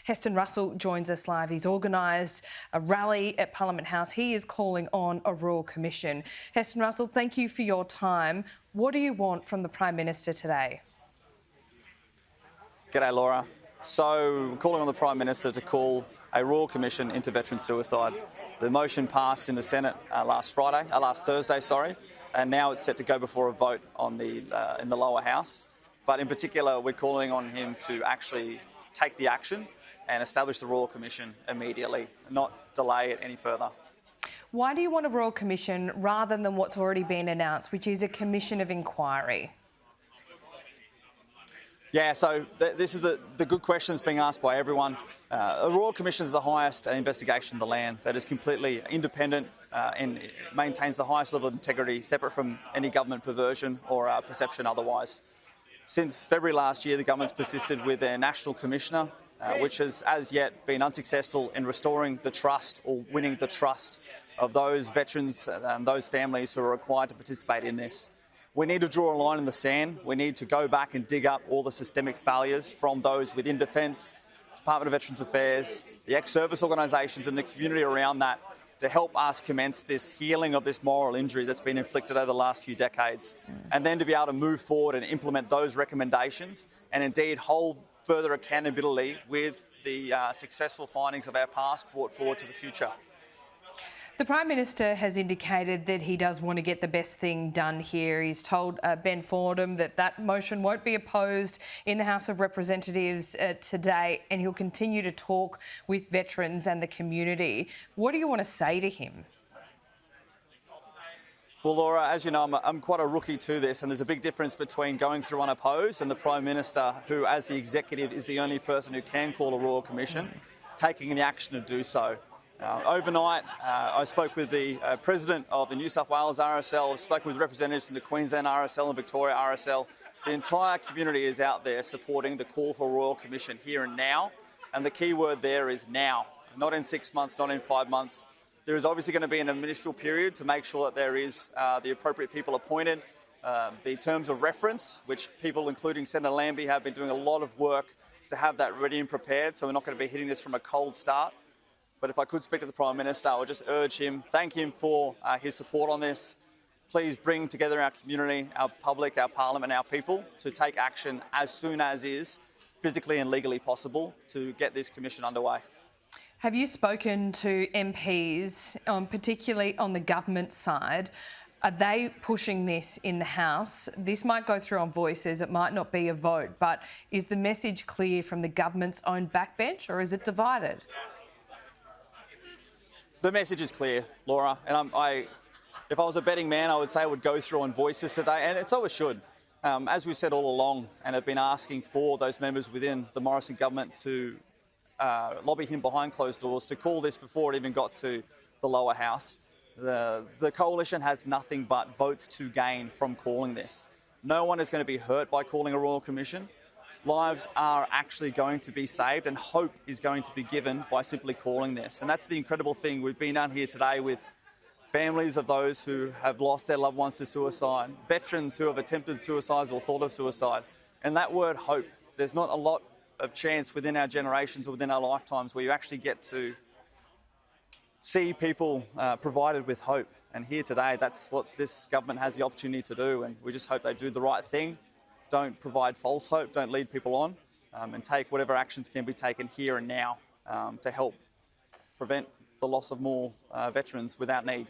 Heston Russell joins us live. He's organised a rally at Parliament House. He is calling on a Royal Commission. Heston Russell, thank you for your time. What do you want from the Prime Minister today? G'day, Laura. So, calling on the Prime Minister to call a Royal Commission into veteran suicide. The motion passed in the Senate last Thursday, and now it's set to go before a vote on in the lower house. But in particular, we're calling on him to actually take the action and establish the Royal Commission immediately, not delay it any further. Why do you want a Royal Commission rather than what's already been announced, which is a commission of inquiry? Yeah, so this is the good questions being asked by everyone. A Royal Commission is the highest investigation of the land that is completely independent and maintains the highest level of integrity, separate from any government perversion or perception otherwise. Since February last year, the government's persisted with their National Commissioner, which has as yet been unsuccessful in restoring the trust or winning the trust of those veterans and those families who are required to participate in this. We need to draw a line in the sand. We need to go back and dig up all the systemic failures from those within Defence, Department of Veterans Affairs, the ex-service organisations and the community around that to help us commence this healing of this moral injury that's been inflicted over the last few decades. And then to be able to move forward and implement those recommendations and indeed hold further accountability with the successful findings of our past brought forward to the future. The Prime Minister has indicated that he does want to get the best thing done here. He's told Ben Fordham that motion won't be opposed in the House of Representatives today, and he'll continue to talk with veterans and the community. What do you want to say to him? Well, Laura, as you know, I'm quite a rookie to this, and there's a big difference between going through unopposed and the Prime Minister, who as the executive is the only person who can call a Royal Commission, taking the action to do so. Overnight, I spoke with the President of the New South Wales RSL, I've spoken with representatives from the Queensland RSL and Victoria RSL. The entire community is out there supporting the call for a Royal Commission here and now, and the key word there is now, not in 6 months, not in 5 months. There is obviously going to be an initial period to make sure that there is the appropriate people appointed. The terms of reference, which people including Senator Lambie have been doing a lot of work to have that ready and prepared, so we're not going to be hitting this from a cold start. But if I could speak to the Prime Minister, I would just urge him, thank him for his support on this. Please bring together our community, our public, our parliament, our people to take action as soon as is physically and legally possible to get this commission underway. Have you spoken to MPs, particularly on the government side? Are they pushing this in the House? This might go through on voices, it might not be a vote, but is the message clear from the government's own backbench, or is it divided? The message is clear, Laura, and if I was a betting man, I would say it would go through on voices today, and it always should. As we've said all along, and have been asking for those members within the Morrison government to lobby him behind closed doors to call this before it even got to the lower house. The coalition has nothing but votes to gain from calling this. No one is going to be hurt by calling a Royal Commission. Lives are actually going to be saved and hope is going to be given by simply calling this. And that's the incredible thing. We've been down here today with families of those who have lost their loved ones to suicide, veterans who have attempted suicide or thought of suicide. And that word hope, there's not a lot of chance within our generations or within our lifetimes where you actually get to see people provided with hope. And here today, that's what this government has the opportunity to do. And we just hope they do the right thing. Don't provide false hope, don't lead people on, and take whatever actions can be taken here and now to help prevent the loss of more veterans without need.